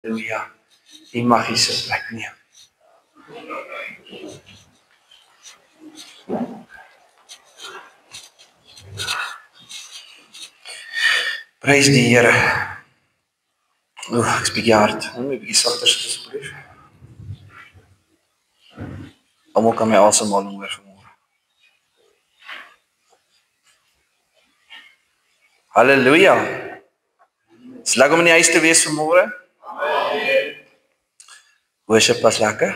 Halleluja. U mag hier sy plek neem. Prys die Here. Ek is bietjie hard. Net 'n bietjie sagter asseblief. Almal kan my asemhaling hoor vanmôre. Halleluja. Is lekker om in die huis te wees vanmôre? Amen. Worship was lekker.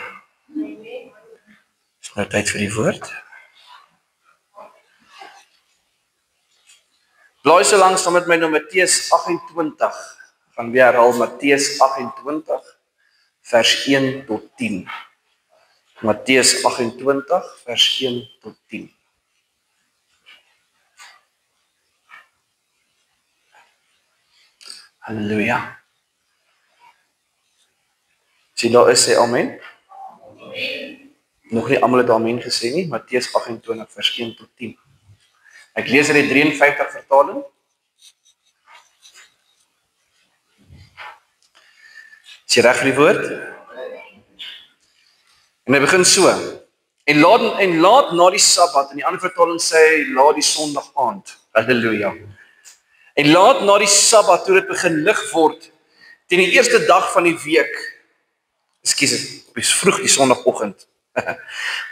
Is nou tyd vir die woord. Blaai so langs saam met my na Matteus 28. Gaan weer herhaal Matteus 28 vers 1 tot 10. Matteus 28 vers 1 tot 10. Halleluja. Sien daar is sê amen. Nog nie almal het amen gesê nie. Matteus 28 vers 1 tot 10. Ek lees uit die 53 vertaling. Is jy reg vir die woord? En hy begin so. En laat na die Sabbat, in die ander vertaling sê hy laat die Sondag aand. Halleluja. En laat na die Sabbat toe dit begin lig word teen die eerste dag van die week. Ekskuus, op die vroeg die Sondagoggend.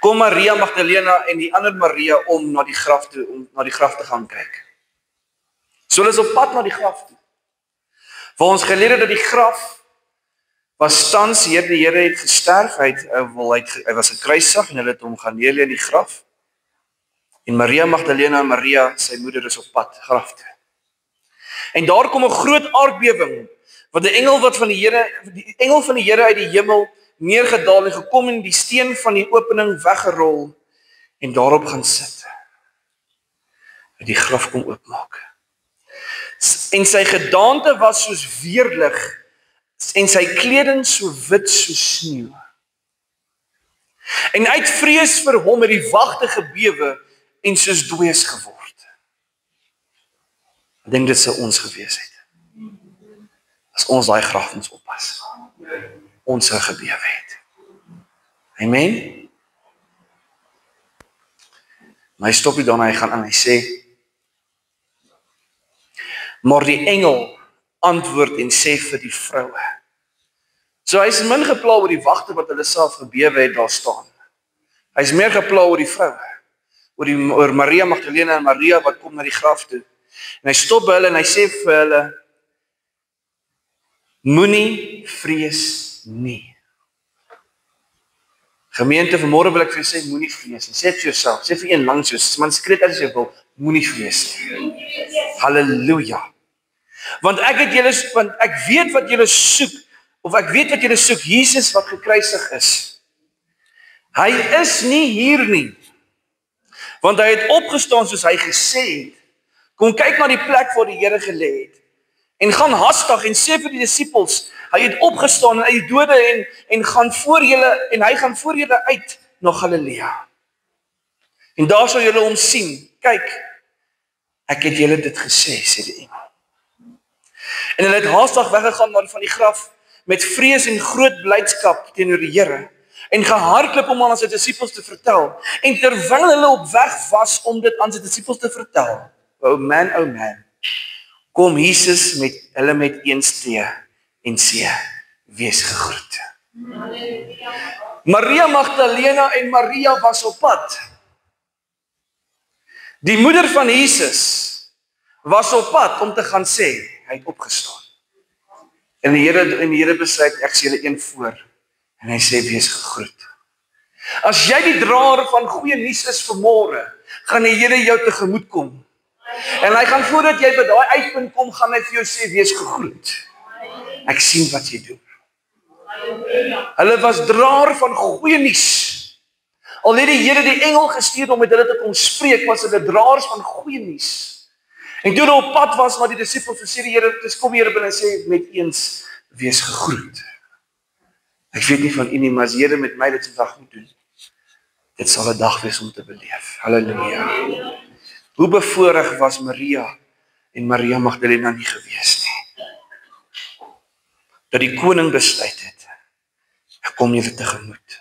Kom Maria Magdalena en die ander Maria om na die graf te gaan kyk. So hulle is op pad na die graf toe. Waar ons geleer het dat die graf was tans, die Here het gesterf, hy was gekruisig en hulle het hom gaan neerlê in die graf. En Maria Magdalena en Maria, sy moeder, is op pad graf toe. En daar kom 'n groot aardbewing, want die engel van die Here uit die hemel neergedaal en gekom en die steen van die opening weggerol en daarop gaan sit. En die graf kom oopmaak. En sy gedaante was soos weerlig en sy kleding so wit soos sneeu. En uit vrees vir hom het die wagte gebewe en soos dooies geword. Ek dink dit sou ons gewees het. As ons daai graf ons oppas. Ons sou gebewe het. Amen. Maar hy stop nie daarna, hy gaan aan, hy sê, maar die engel antwoord en sê vir die vroue. So hy is min gepla oor die wagte wat hulle self gebewe het daar staan. Hy is meer gepla oor die vroue, oor Maria Magdalena en Maria wat kom na die graf toe. En hy stop by hulle en hy sê vir hulle, moenie vrees nie. Gemeente, vanmôre wil ek vir jou sê, moenie vrees nie. Sê dit vir jouself, sê vir een langs jou, man skreeu as jy wil, moenie vrees nie. Halleluja. Want ek weet wat julle soek, of ek weet wat julle soek, Jesus wat gekruisig is. Hy is nie hier nie, want hy het opgestaan soos hy gesê het. Kom kyk na die plek waar die Here gelê het. En gaan haastig en sê vir die disippels, hy het opgestaan uit die dode en gaan voor julle en hy gaan voor julle uit na Galilea. En daar sal julle hom sien. Kyk, ek het julle dit gesê, sê die engel. En hulle het haastig weggegaan van die graf met vrees en groot blydskap teenoor die Here en gehardloop om aan sy disippels te vertel. En terwyl hulle op weg was om dit aan sy disippels te vertel, oh man, kom Jesus met hulle met een steë en sê, wees gegroet. Maria Magdalena en Maria was op pad. Die moeder van Jesus was op pad om te gaan sê, hy het opgestaan. En die Here besluit, ek sê julle een voor. En hy sê, wees gegroet. As jy die draer van goeie nuus is vanmôre, gaan die Here jou tegemoet kom. En hy gaan voordat jy by daai uitpunt kom, gaan hy vir jou sê, wees gegroet. Ek sien wat jy doen. Hulle was draer van goeie nuus. Al het die Here die engel gestuur om met hulle te kom spreek, was hulle draers van goeie nuus. En toe hulle op pad was na die disippels, sê die Here, dis kom Here binne en sê met eens, wees gegroet. Ek weet nie van u nie, maar as Here met my dit vandag moet doen, dit sal 'n dag wees om te beleef. Halleluja. Hoe bevoorreg was Maria en Maria Magdalena nie gewees nie. dat die koning besluit het, ek kom julle tegemoet.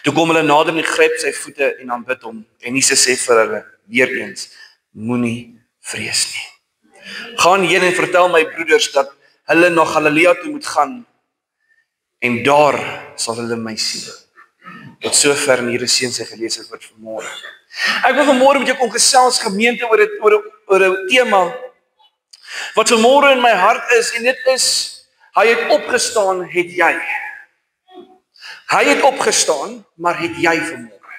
Toe kom hulle nader en gryp sy voete en aanbid hom. En Jesus sê vir hulle, weer eens, moenie vrees nie. Gaan heen en vertel my broeders dat hulle na Galilea toe moet gaan en daar sal hulle my sien. Tot sover in hierdie seën sy gelees het word vanmôre. Ek wil vanmôre met jou kom gesels gemeente oor 'n tema wat vanmôre in my hart is en dit is, hy het opgestaan, het jy. Hy het opgestaan, maar het jy vanmôre?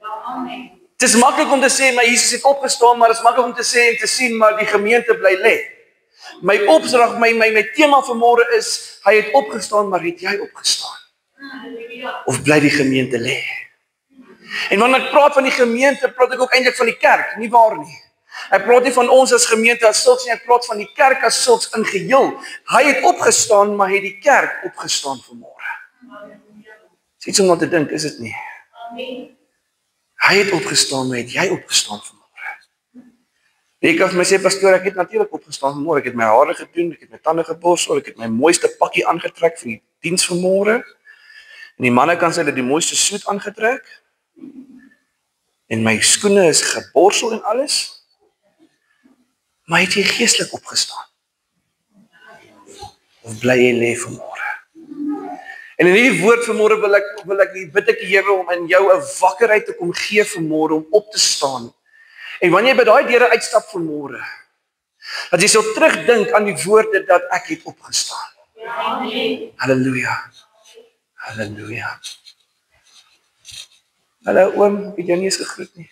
Ja, amen. Het is maklik om te sê, maar Jesus het opgestaan, maar het is maklik om te sê en te sien, maar die gemeente bly lê. My opdrag, my tema vanmôre is, hy het opgestaan, maar het jy opgestaan? Of bly die gemeente lê? En wanneer ek praat van die gemeente, praat ek ook eintlik van die kerk, nie waar nie? Ek praat nie van ons as gemeente as sulks nie, ek praat van die kerk as sulks in geheel. Hy het opgestaan, maar het die kerk opgestaan vanmôre? Dis iets om aan te dink, is dit nie? Amen. Hy het opgestaan, maar het jy opgestaan vanmôre? Ek kan vir my sê, pastoor, ek het natuurlik opgestaan vanmôre. Ek het my hare gedoen, ek het my tande geborsel, ek het my mooiste pakkie aangetrek vir die diens vanmôre. En die manne kan sê dat die mooiste soet aangetrek. En my skoene is geborsel en alles. Maar het jy geestelik opgestaan? Of bly jy lê vanmôre? En in hierdie woord vanmôre wil ek bid ek die Here om in jou 'n wakkerheid te kom gee vanmôre om op te staan. En wanneer jy by daai deure uitstap vanmôre, dat jy sal terugdink aan die woorde dat ek het opgestaan. Amen. Halleluja. Halleluja. Hallo oom, het jy nie eens gegroet nie?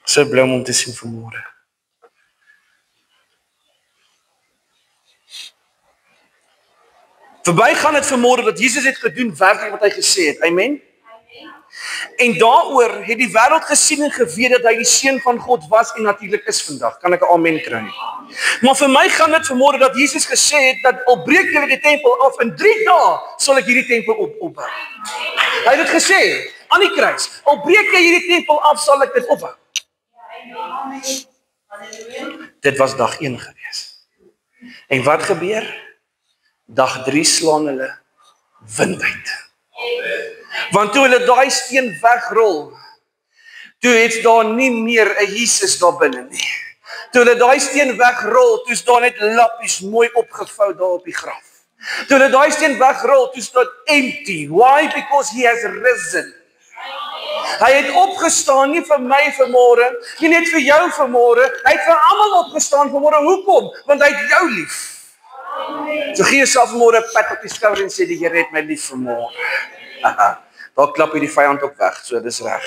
So bly om te sien vanmôre. Verbygaan het vanmôre dat Jesus het gedoen werklik wat hy gesê het. Amen. En daaroor het die wêreld gesien en geweet dat hy die seun van God was en natuurlik is vandag. Kan ek 'n amen kry? Maar vir my gaan dit vanmôre dat Jesus gesê het dat al breek julle die tempel af in 3 dae sal ek hierdie tempel opbou. Hy het dit gesê aan die kruis. Al breek jy hierdie tempel af, sal ek dit opbou. Dit was dag 1 gewees. En wat gebeur? Dag 3 slaan hulle wind uit. Want toe hulle daai steen wegrol, toe het daar nie meer 'n Jesus daar binne nie. Toe hulle daai steen wegrol, toe is daar net lappies mooi opgevou daar op die graf. Toe hulle daai steen wegrol, toe is dit empty. Why? Because he has risen. Hy het opgestaan, nie vir my vanmôre, nie net vir jou vanmôre, hy het vir almal opgestaan vanmôre. Hoekom? Want hy het jou lief. So gee jouself vanmôre 'n pat op die skouer en sê die Here het my lief vanmôre. Daar klap jy die vyand ook weg, so dis reg.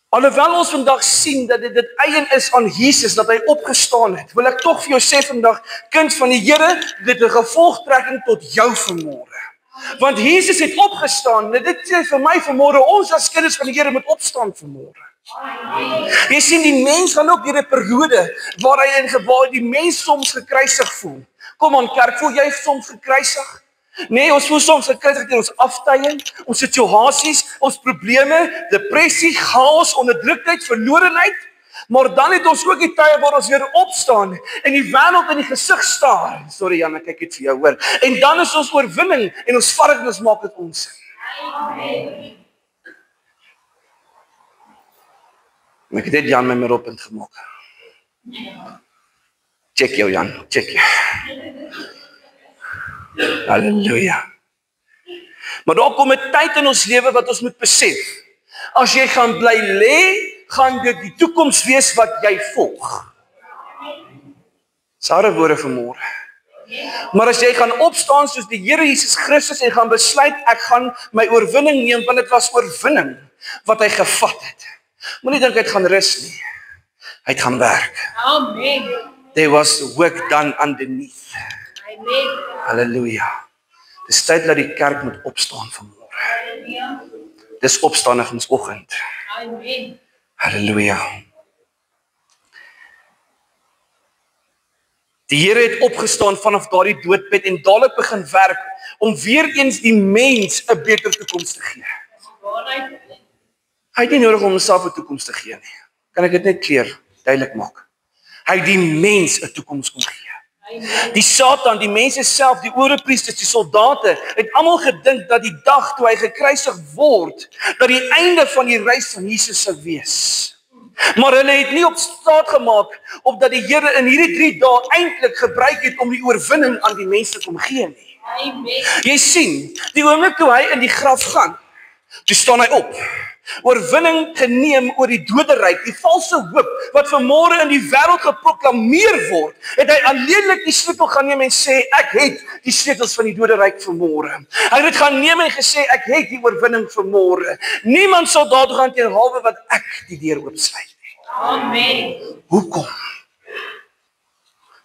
Alhoewel ons vandag sien dat dit eien is aan Jesus dat hy opgestaan het, wil ek tog vir jou sê vandag, kind van die Here, dit het 'n gevolgtrekking tot jou vanmôre. Want Jesus het opgestaan, en dit sê vir my vanmôre, ons as kinders van die Here moet opstaan vanmôre. Jy sien die mens gaan ook deur 'n periode waar die mens soms gekruisig voel. Kom aan kerk, voel jy soms gekruisig? Nee, ons voel soms gekruisig deur ons aftyding, ons situasies, ons probleme, depressie, chaos, onderdruktheid, verlorenheid. Maar dan het ons ook die tye waar ons weer opstaan en die wêreld in die gesig staar. Sorry Jan, ek kyk dit vir jou hoor. En dan is ons oorwinning en ons vat dit en ons maak dit ons. Amen. Ek het dit Jan my middelpunt gemaak. Check jou Jan, check jou. Halleluja. Maar daar kom 'n tyd in ons lewe wat ons moet besef. As jy gaan bly lê, gaan dit die toekoms wees wat jy volg. Sare woorde vanmôre. Maar as jy gaan opstaan soos die Here Jesus Christus en gaan besluit ek gaan my oorwinning neem, want dit was oorwinning wat hy gevat het. Moenie dink hy het gaan rus nie. Hy het gaan werk. Amen. There was work done underneath. Amen. Halleluja. Dis tyd dat die kerk moet opstaan vanmôre. Dis opstandigingsoggend. Amen. Halleluja. Die Here het opgestaan vanaf daardie doodbed en dadelik begin werk om weer eens die mens 'n beter toekoms te gee. Hy het nie nodig om homself 'n toekoms te gee nie. Kan ek dit net duidelik maak? Hy het die mens 'n toekoms kom gee. Die Satan, die mense self, die oorpriesters, die soldate, het almal gedink dat die dag toe hy gekruisig word, dat die einde van die reis van Jesus sou wees. Maar hulle het nie op staat gemaak op dat die Here in hierdie 3 dae eintlik gebruik het om die oorwinning aan die mense te kom gee nie. Amen. Jy sien, die oomblik toe hy in die graf gaan, toe staan hy op. Oorwinning geneem oor die doderyk, die valse hoop wat vanmôre in die wêreld geproklameer word, het hy alleenlik die sleutel gaan neem en sê, ek het die sleutels van die doderyk vanmôre. Hy het dit gaan neem en gesê, ek het die oorwinning vanmôre. Niemand sal daartoe gaan terhalwe wat ek die deur oopsluit nie. Amen. Hoekom?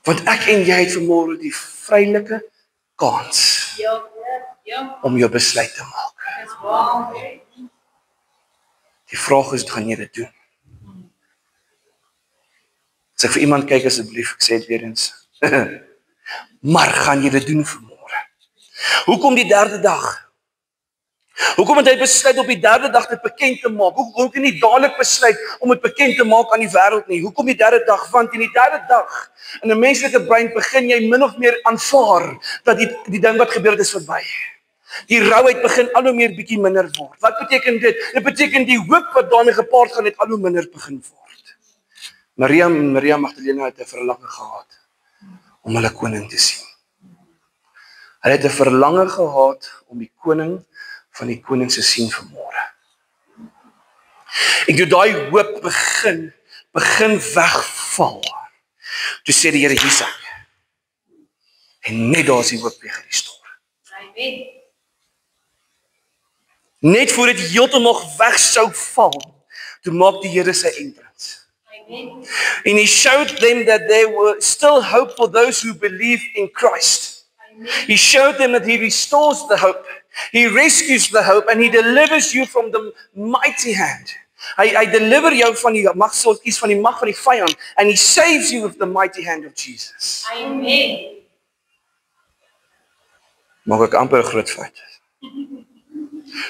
Want ek en jy het vanmôre die vrylike kans om jou besluit te maak. Die vraag is, gaan jy dit doen? As ek vir iemand kyk asseblief, ek sê dit weer eens. Maar gaan jy dit doen vanmôre? Hoekom die 3de dag? Hoekom het hy besluit op die 3de dag dit bekend te maak? Hoekom kan hy nie dadelik besluit om dit bekend te maak aan die wêreld nie? Hoekom die 3de dag? Want in die 3de dag, in 'n menslike brein begin jy min of meer aanvaar dat die ding wat gebeur het is verby. Die rouheid begin al hoe meer bietjie minder word. Wat beteken dit? Dit beteken die hoop wat daarmee gepaard gaan het al hoe minder begin word. Maria Magdalena het 'n verlange gehad om hulle koning te sien. Hulle het 'n verlange gehad om die koning van die konings te sien vanmôre. Ek doen daai hoop begin wegval. Toe sê die Here Jesus. En net daar is die hoop weer gerestoreer. Amen. Net voor dit heeltemal weg sou val, toe maak die Here sy entrance. Amen. And he showed them that there were still hope for those who believe in Christ. Amen. He showed them that he restores the hope, he rescues the hope, and he delivers you from the mighty hand. Hy deliver jou van die mag van die vyand, and he saves you with the mighty hand of Jesus. Amen. Mag ek amper 'n groot fout.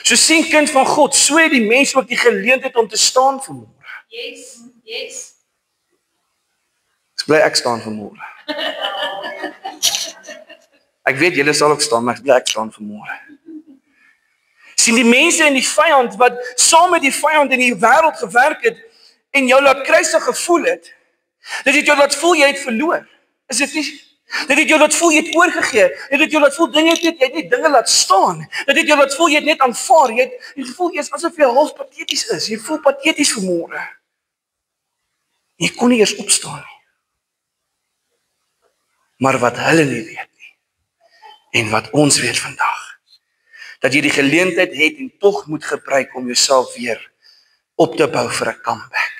So sien kind van God, so het die mens ook die geleentheid om te staan vanmôre. Yes. Ek bly ek staan vanmôre. Ek weet julle sal ook staan, maar ek bly ek staan vanmôre. Sien die mense en die vyand wat saam met die vyand in die wêreld gewerk het en jou laat kruisig gevoel het. Dit het jou laat voel jy het verloor. Is dit nie? Dit het jou laat voel jy het oorgegee. Dit het jou laat voel jy het net dinge laat staan. Dit het jou laat voel jy het net aanvaar. Jy het gevoel jy is asof jy half pateties is. Jy voel pateties vanmôre. Jy kon nie eers opstaan nie. Maar wat hulle nie weet nie, en wat ons weet vandag, dat jy die geleentheid het en tog moet gebruik om jouself weer op te bou vir 'n comeback.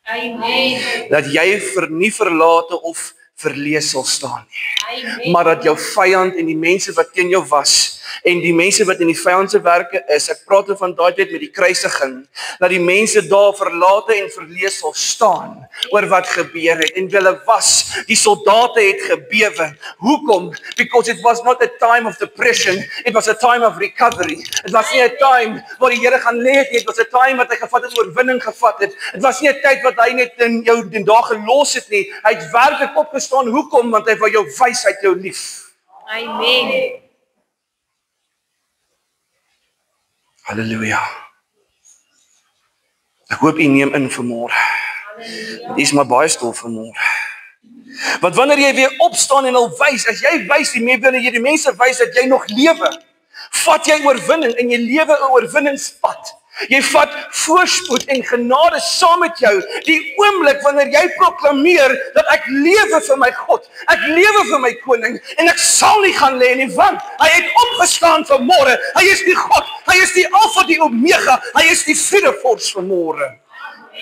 Amen. Dat jy nie verlate of verlees sal staan nie. Amen. Maar dat jou vyand en die mense wat teen jou was en die mense wat in die vyand se werke is, ek praat van daai tyd met die kruisiging, dat die mense daar verlate en verlees sal staan oor wat gebeur het. En hulle was, die soldate het gebewe. Hoekom? Because it was not a time of depression, it was a time of recovery. It was nie 'n time waar die Here gaan lê het, it was a time wat hy gevat het, oorwinning gevat het. It was nie 'n tyd wat hy net in jou den dag gelos het nie. Hy het werklik opgestaan. Hoekom? Want hy wou jou wys uit jou lief. Amen. Halleluja. Ek hoop u neem in vanmôre. Dit is maar baie stil vanmôre. Want wanneer jy weer opstaan en al wys, as jy wys die mense wys dat jy nog lewe, vat jy oorwinning en jy lewe 'n oorwinningspad. Jy vat voorspoed en genade saam met jou. Die oomblik wanneer jy proklameer dat ek lewe vir my God, ek lewe vir my koning en ek sal nie gaan lê nie, want hy het opgestaan vanmôre. Hy is die God, hy is die Alfa, die Omega, hy is die Vredefors vanmôre.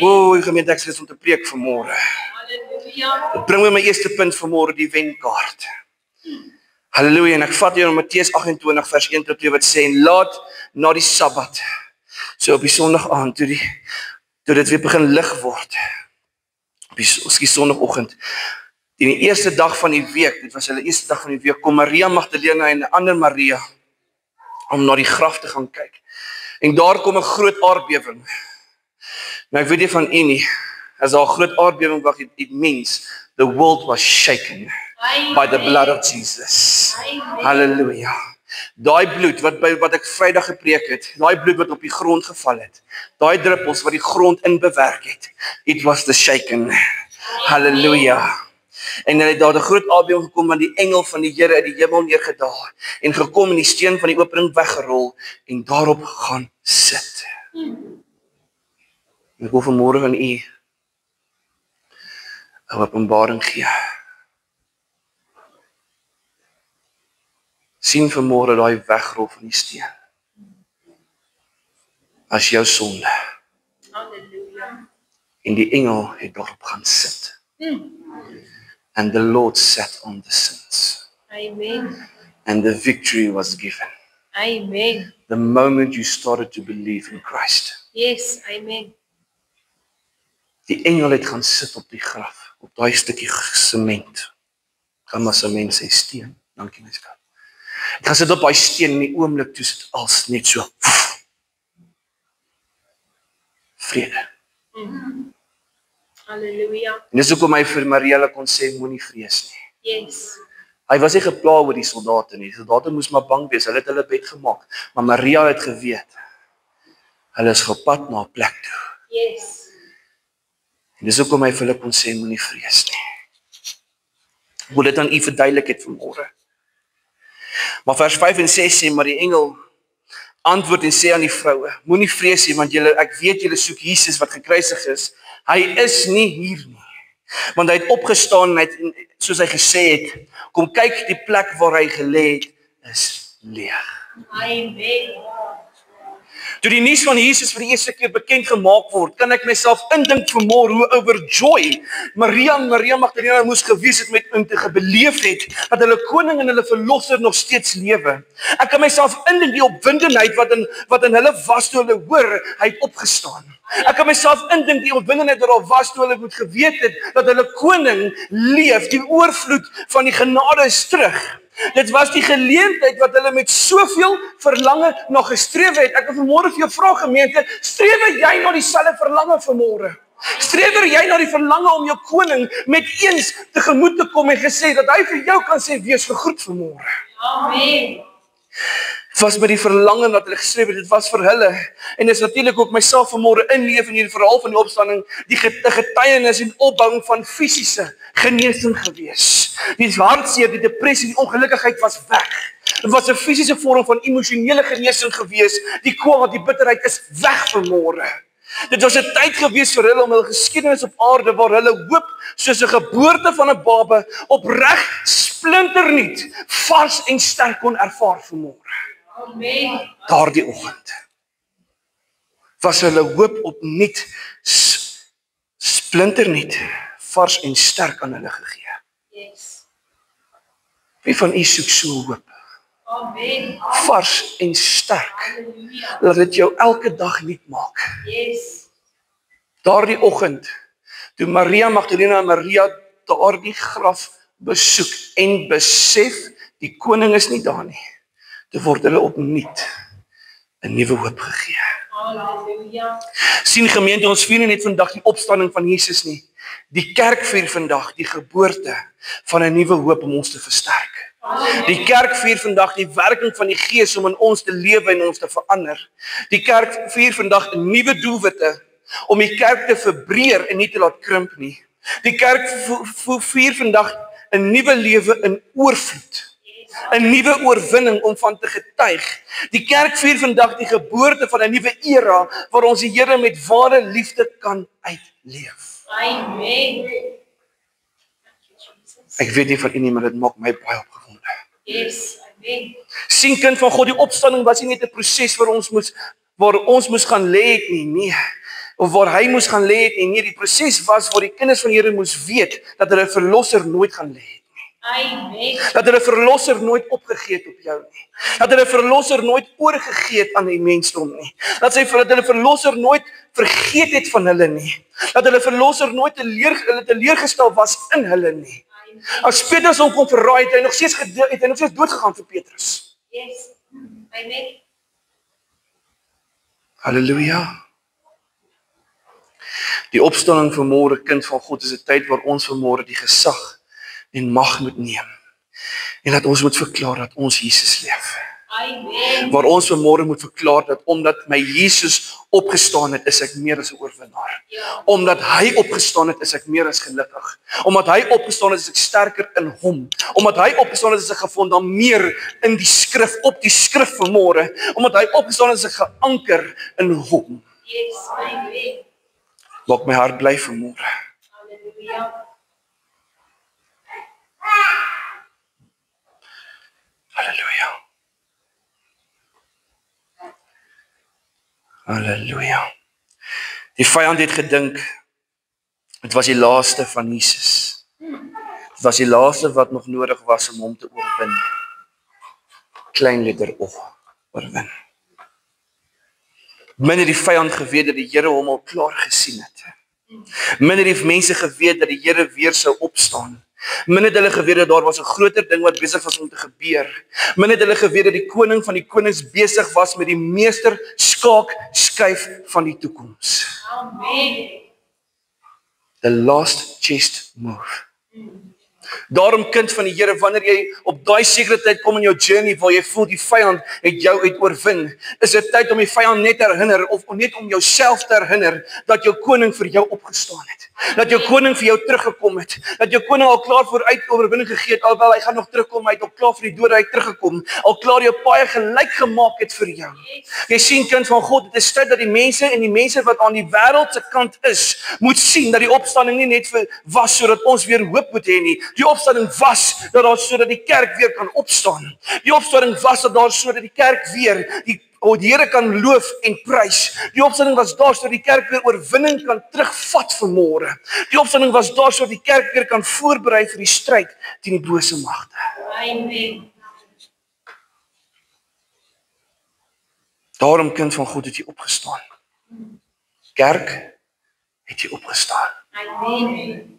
O, gemeente, ek is om te preek vanmôre. Halleluja. Dit bring my eerste punt vanmôre, die wenkaart. Halleluja, en ek vat hier in Matteus 28 vers 1 tot 2 wat sê, en laat na die Sabbat, so op die Sondag aand, toe dit weer begin lig word, op die Sondagoggend, die eerste dag van die week, dit was hulle eerste dag van die week, kom Maria Magdalena en 'n ander Maria, om na die graf te gaan kyk. En daar kom 'n groot aardbewing. Nou ek weet nie van u nie, as daar 'n groot aardbewing was, it means the world was shaken by the blood of Jesus. Hallelujah. Daai bloed wat ek Vrydag gepreek het, daai bloed wat op die grond geval het, daai druppels wat die grond inbewerk het, it was the shaken. Hallelujah. En hulle het daar 'n groot aardbewing gekom, want die engel van die Here uit die hemel neergedaal en gekom en die steen van die opening weggerol en daarop gaan sit. Ek wil vanmôre aan u 'n openbaring gee. Sien vanmôre daai wegrol van die steen as jou sonde. Halleluja. En die engel het daarop gaan sit. And the Lord sat on the sins. Amen. And the victory was given. Amen. The moment you started to believe in Christ. Yes, amen. Die engel het gaan sit op die graf, op daai stukkie sement. Gaan maar sement sê steen. Dankie my skat. Het gaan sit op daai steen en die oomblik toe sit als net so. Vrede. Halleluja. En dis hoekom hy vir Maria kon sê moenie vrees nie. Yes. Hy was nie gepla oor die soldate nie. Die soldate moes maar bang wees. Hulle het hulle bed gemaak. Maar Maria het geweet. Hulle is op pad na 'n plek toe. Yes. En dis hoekom hy vir hulle kon sê moenie vrees nie. Ek wil dit aan u verduidelik het vanmôre. Maar vers 5 en 6 sê maar die engel antwoord en sê aan die vroue, moenie vrees nie, want ek weet julle soek Jesus wat gekruisig is. Hy is nie hier nie. Want hy het opgestaan en hy het, soos hy gesê het, kom kyk die plek waar hy gelê het is leeg. Amen. Toe die nuus van Jesus vir die eerste keer bekend gemaak word, kan ek myself indink vanmôre hoe overjoy Maria Magdalena moes gewees het met om te gebeleef het dat hulle koning en hulle verlosser nog steeds lewe. Ek kan myself indink die opwindendheid wat in hulle was toe hulle hoor hy het opgestaan. Ek kan myself indink die opwindendheid wat daar was toe hulle moet geweet het dat hulle koning leef, die oorvloed van die genade is terug. Dit was die geleentheid wat hulle met soveel verlange na gestreef het. Ek wil vanmôre vir jou vra gemeente, streef jy na dieselfde verlange vanmôre? Streef jy na die verlange om jou koning met eens tegemoet te kom en gesê dat hy vir jou kan sê wees gegroet vanmôre? Amen. Het was met die verlange wat hulle gestreef het, dit was vir hulle. En dis natuurlik ook myself vanmôre inleef in hierdie verhaal van die opstanding, die getuienis en opbouing van fisiese genesing gewees. Die hartseer, die depressie, die ongelukkigheid was weg. Dit was 'n fisiese vorm van emosionele genesing gewees. Die kwaad, die bitterheid is weg vanmôre. Dit was 'n tyd gewees vir hulle om hulle geskiedenis op aarde waar hulle hoop soos 'n geboorte van 'n baba opreg splinternuut, vars en sterk kon ervaar vanmôre. Amen. Daardie oggend was hulle hoop opnuut splinternuut, vars en sterk aan hulle gegee. Yes. Wie van u soek so hoop? Amen. Vars en sterk. Halleluja. Laat dit jou elke dag nuut maak. Yes. Daardie oggend, toe Maria Magdalena en Maria daardie graf besoek en besef die koning is nie daar nie, toe word hulle opnuut 'n nuwe hoop gegee. Halleluja. Sien gemeente, ons vier nie net vandag die opstanding van Jesus nie. Die kerk vier vandag die geboorte van 'n nuwe hoop om ons te versterk. Die kerk vier vandag die werking van die Gees om in ons te lewe en ons te verander. Die kerk vier vandag 'n nuwe doelwitte om die kerk te verbreek en nie te laat krimp nie. Die kerk vier vandag 'n nuwe lewe in oorvloed. 'n nuwe oorwinning om van te getuig. Die kerk vier vandag die geboorte van 'n nuwe era waar ons die Here met ware liefde kan uitleef. Amen. Ek weet nie van u nie, maar dit maak my baie opgewonde. Yes. Amen. Sien kind van God, die opstanding was nie net 'n proses waar ons moes gaan lê het nie, nee. Of waar hy moes gaan lê het nie, nee. Die proses was waar die kinders van die Here moes weet dat hulle verlosser nooit gaan lê het. Amen. Dat hulle verlosser nooit opgegee het op jou nie. Dat hulle verlosser nooit oorgegee het aan die mensdom nie. Dat hulle verlosser nooit vergeet het van hulle nie. Dat hulle verlosser nooit teleurgestel was in hulle nie. As Petrus hom kon verraai, het hy nog steeds dood gegaan vir Petrus. Yes. Amen. Halleluja. Die opstanding vanmôre, kind van God, is 'n tyd waar ons vanmôre die gesag en mag moet neem. En dat ons moet verklaar dat ons Jesus leef. Amen. Waar ons vanmôre moet verklaar dat omdat my Jesus opgestaan het, is ek meer as 'n oorwinnaar. Ja. Omdat hy opgestaan het, is ek meer as gelukkig. Omdat hy opgestaan het, is ek sterker in hom. Omdat hy opgestaan het, is ek gefondameer in die skrif, op die skrif vanmôre. Omdat hy opgestaan het, is ek geanker in hom. Yes. Amen. Maak my hart bly vanmôre. Hallelujah. Halleluja. Halleluja. Die vyand het gedink, dit was die laaste van Jesus. Dit was die laaste wat nog nodig was om hom te oorwin. Klein letter O, oorwin. Min het die vyand geweet dat die Here hom al klaar gesien het. Min het die mense geweet dat die Here weer sou opstaan. Min het hulle geweet dat daar was 'n groter ding wat besig was om te gebeur. Min het hulle geweet dat die koning van die konings besig was met die meester skuif van die toekoms. Amen. The last chess move. Daarom kind van die Here, wanneer jy op daai sekere tyd kom in jou journey waar jy voel die vyand het jou uit oorwin, is dit tyd om die vyand net te herinner of net om jouself te herinner dat jou koning vir jou opgestaan het. Dat jou koning vir jou teruggekom het. Dat jou koning al klaar vooruit oorwinning gegee het, alhoewel hy gaan nog terugkom, hy het al klaar vir die dode uit teruggekom, al klaar jou paai gelyk gemaak het vir jou. Jy sien kind van God, dit is tyd dat die mense wat aan die wêreld se kant is, moet sien dat die opstanding nie net was sodat ons weer hoop moet hê nie. Die opstanding was dat daar sodat die kerk weer kan opstaan. Die opstanding was dat daar sodat die kerk weer die Here kan loof en prys. Die opstanding was daar sodat die kerk weer oorwinning kan terugvat vanmôre. Die opstanding was daar sodat die kerk weer kan voorberei vir die stryd teen die bose magte. Amen. Daarom kind van God het jy opgestaan. Kerk het jy opgestaan. Amen.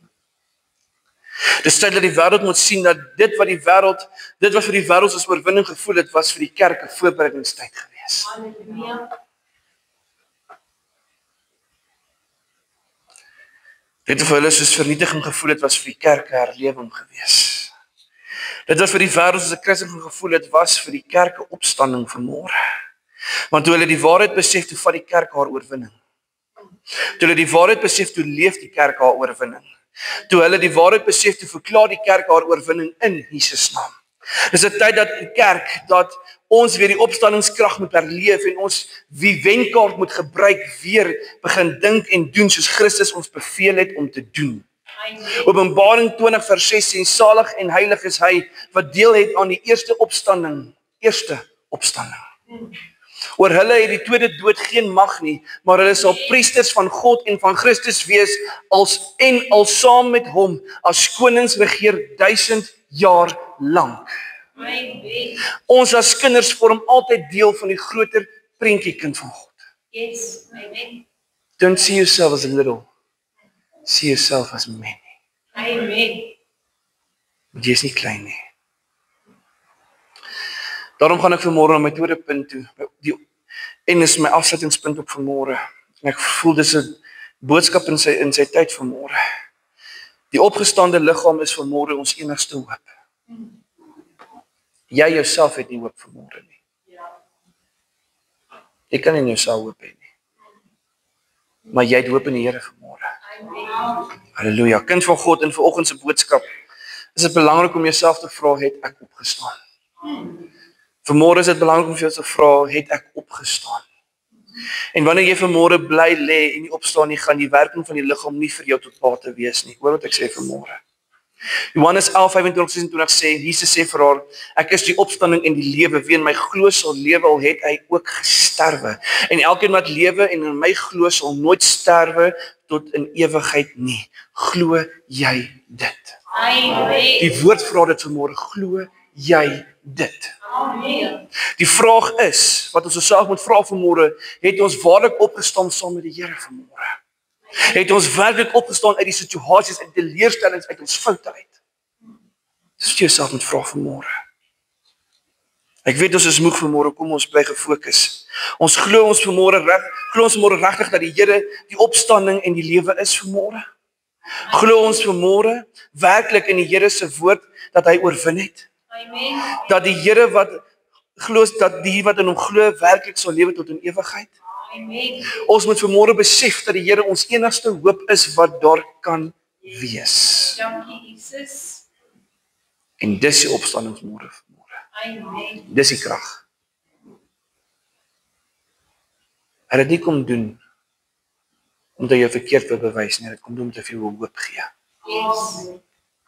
Dis tyd dat die wêreld moet sien dat dit wat vir die wêreld as oorwinning gevoel het, was vir die kerk 'n voorbereidingstyd gewees. Halleluja. Dit wat vir hulle soos vernietiging gevoel het, was vir die kerk 'n herlewing gewees. Dit wat vir die wêreld soos 'n kruisiging gevoel het, was vir die kerk 'n opstanding vanmôre. Want toe hulle die waarheid besef, toe vat die kerk haar oorwinning. Toe hulle die waarheid besef, toe leef die kerk haar oorwinning. Toe hulle die waarheid besef, toe verklaar die kerk haar oorwinning in Jesus naam. Dis 'n tyd dat die kerk, dat ons weer die opstandingskrag moet herleef en ons wie wenkaart moet gebruik, weer begin dink en doen soos Christus ons beveel het om te doen. Amen. Openbaring 20 vers 6 sê, salig en heilig is hy wat deel het aan die eerste opstanding. Oor hulle het die tweede dood geen mag nie, maar hulle sal priesters van God en van Christus wees, al saam met hom, as konings regeer 1000 jaar lank. Amen. Ons as kinders vorm altyd deel van die groter prentjie kind van God. Yes. Amen. Don't see yourself as little. See yourself as many. Amen. Want jy is nie klein nie. Daarom gaan ek vanmôre na my tweede punt toe. En is my afsettingspunt op vanmôre. En ek voel dis 'n boodskap in sy tyd vanmôre. Die opgestaande liggaam is vanmôre ons enigste hoop. Jy jouself het nie hoop vanmôre nie. Jy kan nie in jouself hoop hê nie. Maar jy het hoop in die Here vanmôre. Amen. Halleluja. Kind van God, in vanoggend se boodskap is dit belangrik om jouself te vra, het ek opgestaan? Vanmôre is dit belangrik om vir jou te vra, het ek opgestaan? En wanneer jy vanmôre bly lê en nie opstaan nie, gaan die werking van die liggaam nie vir jou tot bate wees nie. Hoor wat ek sê vanmôre. Johannes 11:25-26 sê, Jesus sê vir haar, ek is die opstanding en die lewe, wie in my glo sal lewe al het hy ook gesterwe. En elkeen wat lewe en in my glo sal nooit sterwe tot in ewigheid nie. Glo jy dit? Amen. Die woord vra dit vanmôre, glo jy dit? Amen. Die vraag is, wat ons osself moet vra vanmôre, het ons waarlik opgestaan saam met die Here vanmôre? Het ons werklik opgestaan uit die situasies en die leerstellings uit ons foute uit? Dis wat jy jouself moet vra vanmôre. Ek weet ons is moeg vanmôre, kom ons bly gefokus. Ons glo ons vanmôre regtig dat die Here die opstanding en die lewe is vanmôre. Glo ons vanmôre werklik in die Here se woord dat hy oorwin het. Amen. Dat die Here wat glo dat die wat in hom glo werklik sal lewe tot in ewigheid. Amen. Ons moet vanmôre besef dat die Here ons enigste hoop is wat daar kan wees. Dankie Jesus. En dis die opstandingsmôre vanmôre. Amen. Dis die krag. Hy het dit nie kom doen omdat jy verkeerd wil bewys nie, dit kom doen omdat hy vir jou hoop gee. Yes.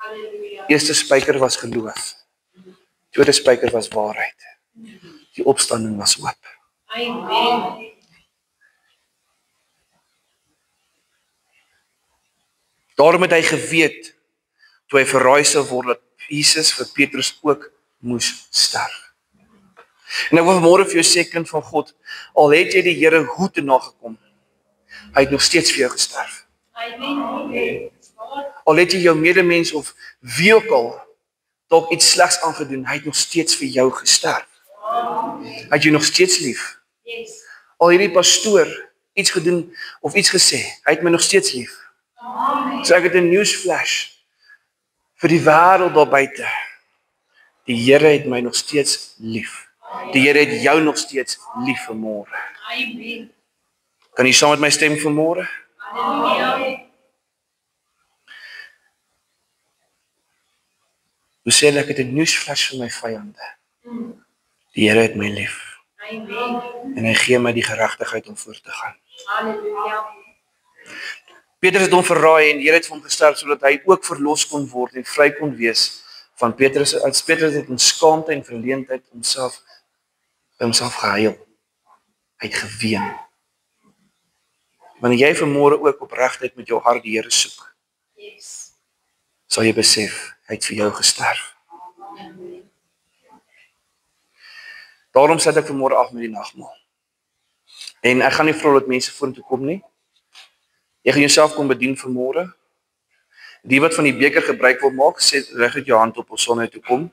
Halleluja. Eerste spyker was geloof. Tweede spyker was waarheid. Die opstanding was hoop. Amen. Daarom het hy geweet toe hy verraai sou word dat Jesus vir Petrus ook moes sterf. En ek wil vanmôre vir jou sê, kind van God, al het jy die Here goed te nagekom, hy het nog steeds vir jou gesterf. Amen. Al het jy jou medemens of wie ook al dalk iets slegs aangedoen, hy het nog steeds vir jou gesterf. Hy het jou nog steeds lief. Yes. Al hierdie pastoor iets gedoen of iets gesê, hy het my nog steeds lief. Amen. So ek het 'n newsflash vir die wêreld daar buite. Die Here het my nog steeds lief. Die Here het jou nog steeds lief vanmôre. Amen. Kan jy saam met my stem vanmôre? Halleluja. Hoe sê ek het 'n newsflash vir my vyande. Die Here het my lief Amen. en hy gee my die geregtigheid om voort te gaan. Halleluja. Petrus het hom verraai en die Here het vir hom gesterf sodat hy ook verlos kon word en vry kon wees van Petrus. As Petrus het in skaamte en verleentheid homself gehuil. Hy het geween. Wanneer jy vanmôre ook opregtheid met jou hart die Here soek, Yes. sal jy besef hy het vir jou gesterf. Daarom sit ek vanmôre af met die nagmaal. En ek gaan nie vra dat mense vorentoe kom nie. Jy gaan jouself kom bedien vanmôre. Die wat van die beker gebruik wil maak, sê reg uit jou hand op, ons sal nou toe kom.